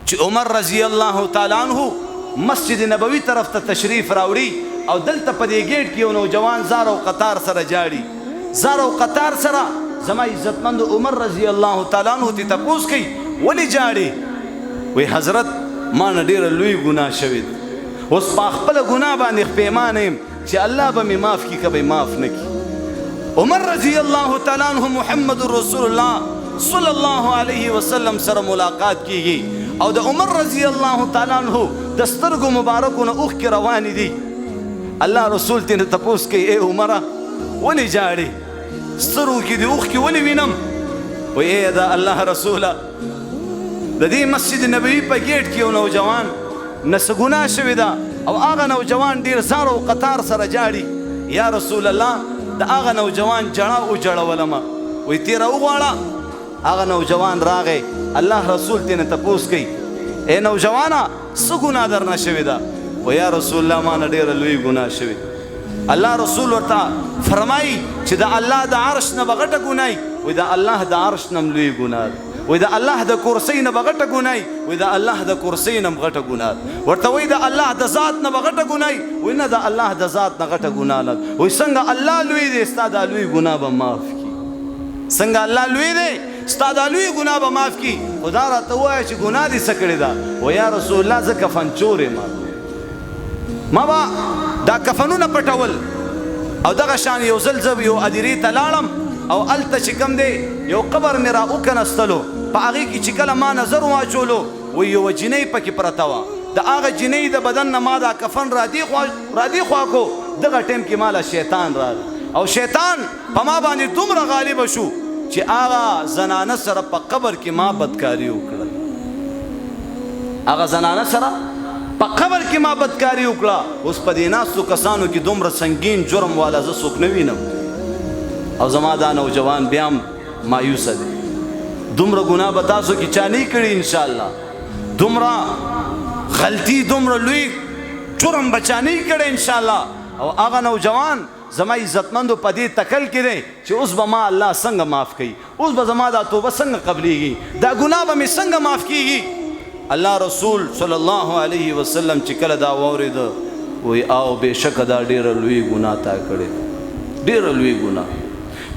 چې عمر رضی الله تعالی عنہ مسجد نبوي طرف ته تشریف راوړي او دلته په دې گیټ کې یو نوجوان زار او قطار سره جاړي، زار او قطار سره زما عزتمند عمر رضی الله تعالی عنہ ته تپوس کوي ولې جاړي؟ وی حضرت ما نه ډېره لوی ګناه شوې ده، اوس په خپله ګناه باندې پیمانه یم چې الله به مې معاف کړي که به معاف نه کړي. عمر رضی الله تعالی عنہ محمد رسول الله صلی الله علیه وسلم سره ملاقات کیږي او د عمر رضی الله تعالی عنہ د سترګو مبارکو نه اوښکې روانې دي. الله رسول ترې تپوس کوي ای عمره ولې جاړې؟ سترګو کې دې اوښکې ولې وینم؟ وایي ای د الله رسوله د دې مسجد نبوي په ګیټ کې یو نوجوان نه څه ګناه شوې ده او هغه نوجوان ډېر زار او قطار سره جاړي. یا رسول الله د هغه نوجوان جړه وجړولمه. وایي تېره وغواړه. هغه نوجوان راغی، الله رسول ترې تپوس کوي ای نوجوانه څه ګناه درنه شوې ده؟ وایي یا رسول الله ما نه ډېره لوی ګناه شوې. الله رسول ورته فرمایي چې د الله د عرش نه به غټه ګناه وي. وایي د الله د عرش نه هم لوی ګناه ده. وایي د الله د کرسۍ نه به غټه ګناه وي. وایي د الله د کرسۍ نه هم غټه ګناه ده. ورته وایي د الله د ذات نه به غټه ګناه وي. وایي نه د الله د ذات نه غټه ګناه نه ده. وایي څنګه الله لوی دی ستا دا لوی ګناه به معاف کړي؟ څنګه الله لوی دی ستا دا لوی ګناه به معاف کړي؟ خو دا راته ووایه چې ګناه دې څه کړې ده؟ وایي یا رسول الله زه کفنچور یم، ما به دا کفنونه پټول او دغه شان یو ځل زه یو ادیرې ته لاړم او هلته چې کوم دی یو قبر مې را وکنستلو، په هغې کې چې کله ما نظر واچولو وایي یوه جینۍ پکې پرته وه. د هغه جینۍ د بدن نه ما دا کفن را دې خوا کو. دغه ټیم کې ما له شیطان راغی او شیطان په ما باندې دومره غالبه شو چې هغه زنانه سره په قبر کې ما بدکاري وکړل. هغه زنانه سره په قبر کې ما بدکاري وکړه. اوس په دې ناستو کسانو کې دومره سنګین جرم والا زه څوک نه وینم او زما دا نوجوان بیا هم مایوسه دی. دومره ګناه به تاسو کې چا نه کړي انشاءالله، دومره غلطي دومره لوی جرم به چا نه کړی انشاءالله. او هغه نوجوان زما عزتمندو په دې تکل کې دی چې اوس به ما الله څنګه معاف کوي، اوس به زما دا توبه څنګه قبلیږي، دا ګناه به مې څنګه معاف کیږي. الله رسول صلی الله علیه وسلم چې کله دا واورېده وایي او بېشکه دا ډېره لوی ګناه تا کړې، ډېره لوی ګناه.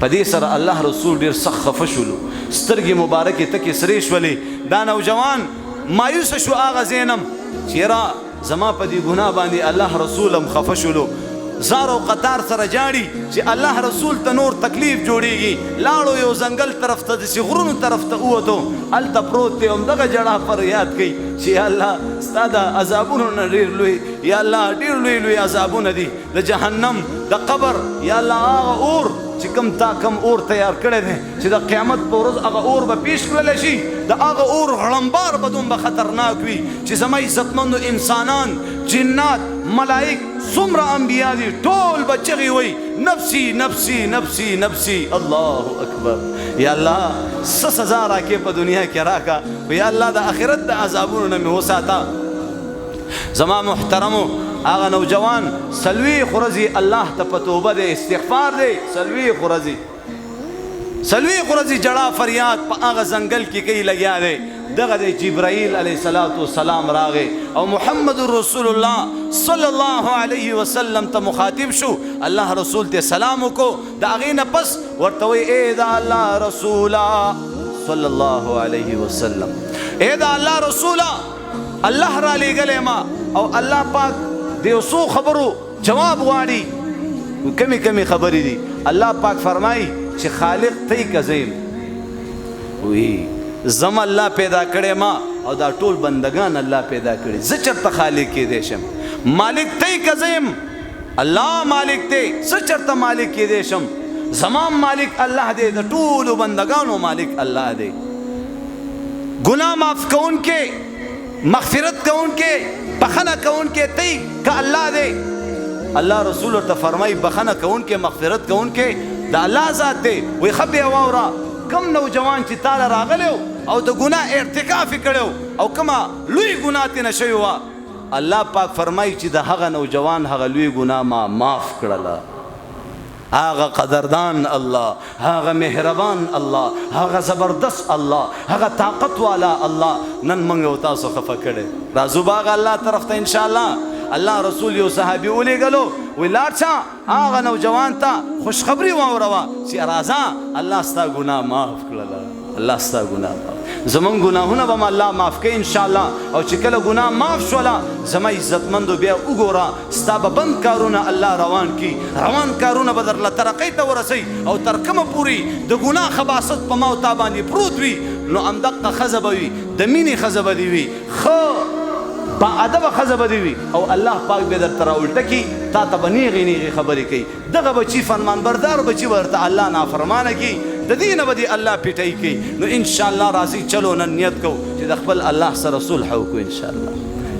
په دې سره الله رسول ډېر سخت خفه شولو، سترګې مبارکې تکې سرې شولې. دا نوجوان مایوسه شو هغه زینم چې یاره زما په دې ګناه باندې الله رسول هم خفه شولو. زار او قطار سره جاړي چې الله رسول ته نور تکلیف جوړیږي. لاړو یو ځنګل طرف ته داسې غرونو طرف ته ووتو، هلته پروت دی همدغه جړه فریاد کوي چې یا الله ستا د عذابونو نه ډېر لوی، یا الله ډېر لوی لوی عذابونه دي د جهنم د قبر. یا الله هغه اور چې کوم تا کوم اور تیار کړی دی چې د قیامت په ورځ هغه اور به پیش کړلی شي، د هغه اور غړمبار به دومره خطرناک وي چې زما عزتمندو انسانان جنات ملائک څومره انبیا دي ټول به چغې وایي نفسي نفسي نفسي نفسي. الله اکبر. یا الله څه سزا راکې په دنیا کې راکه، یا الله د آخرت د عذابونو نه مې وساته. زما محترمو هغه نوجوان څلوېښت ورځې الله ته په توبه دی، استغفار دی، څلوېښت ورځې جړه فریاد په هغه ځنګل کې کوي لګیا دی. دغه دی جبرائیل علیه السلام راغی او محمد رسول الله صلی الله علیه وسلم ته مخاطب شو. الله رسول ته سلام وکړو، د هغې نه پس ورته وایي ای د الله رسوله صلی الله علیه وسلم، ای د الله رسوله الله را لېږلی ما او الله پاک د یو څو خبرو جواب غواړي. کمې کمې خبرې دي. الله پاک فرمایي چې خالق تی که زه یم. وی زم الله پیدا کړی ما او دا ټول بندگان الله پیدا کړي، زه چېرته خالق کېدی شم؟ مالک تی که زه یم؟ الله مالک دی، زه چېرته مالک کېدی شم؟ زما مالک الله دی، د ټولو بندگانو مالک الله دی. ګناه معاف کوونکی، مغفرت کوونکی، بخنه کوونکی تی که الله دی. الله رسول ورته فرمایي بخنه کوونکی مغفرت کوونکی د الله ذات دی. وایي ښه بیا واوره کم نوجوان چې تاله راغلی او د ګناه ارتکاف یې کړی او کومه لوی ګناه ترېنه شوې وه، الله پاک فرمایي چې د هغه نوجوان هغه لوی ګناه ما معاف کړله. هغه قدردان الله، هغه مهربان الله، هغه زبردست الله، هغه طاقت والا الله نن موږ او تاسو خفه کړي. راځو باغ الله طرف ته ان شاء الله. الله رسول یو صحابي ولېږلو، وی لاړ شه هغه نوجوان ته خوشخبري واوروه چې راځه الله ستا ګناه معاف کړله، الله ستا ګناه معاف. زمون ګناهونه به الله معاف کوي ان شاء الله. او چې کله ګناه معاف شوله زما عزتمندو بیا وګوره ستا به بند کارونه الله روان کی، روان کارونه به درله ترقۍ ته ورسوي او تر کومه پورې د ګناه خباثت په ما او تا باندې پروت وي نو همدغه ښځه به وي، د مینې ښځه به دې وي، ښه با ادبه ښځه به دې وي او الله پاک به درته راالټه کي، تا ته به نیغې نیغې خبرې کوي. دغه بچي فرمانبردار بچي به درته الله نافرمانه کي، د دې نه به دې الله پیټی کوي. نو انشاءالله راځئ چلو نن نیت کوو چې د خپل الله سره صلح وکړو انشاءالله.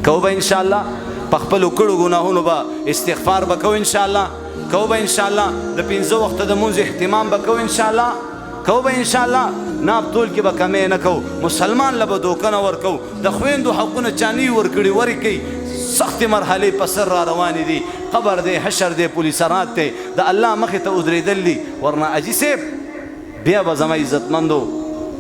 کوو به انشاءالله په خپلو کړو ګناهونو به استغفار به کوو انشاءالله. کوو به انشاءالله د 5 وخته د مونځ اهتمام به کوو انشاءالله. کوو به انشاءالله ناب تول کې به کمی نه کوو. مسلمان له به دوکه نه ورکوو. د خویندو حقونه چا نه وي ورکړي ورکوي. سختې مرحلې په سر را روانې دي، قبر دی، حشر دی، پولیسرات دی، د الله مخې ته ودرېدل دي. ورنه حاجي صاحب بیا به زما عزتمندو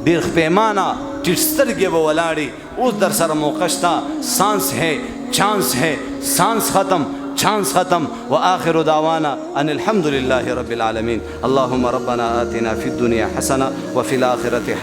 بیرخ پیمانه ټیټ سترګې به ولاړې. اوس در سره موقع شته، سانس ہے، چانس ہے، سانس ختم، چانس ختم. وآخر دعوانا ان الحمد لله رب العالمين. اللهم ربنا آتنا في الدنيا حسنة وفي الآخرة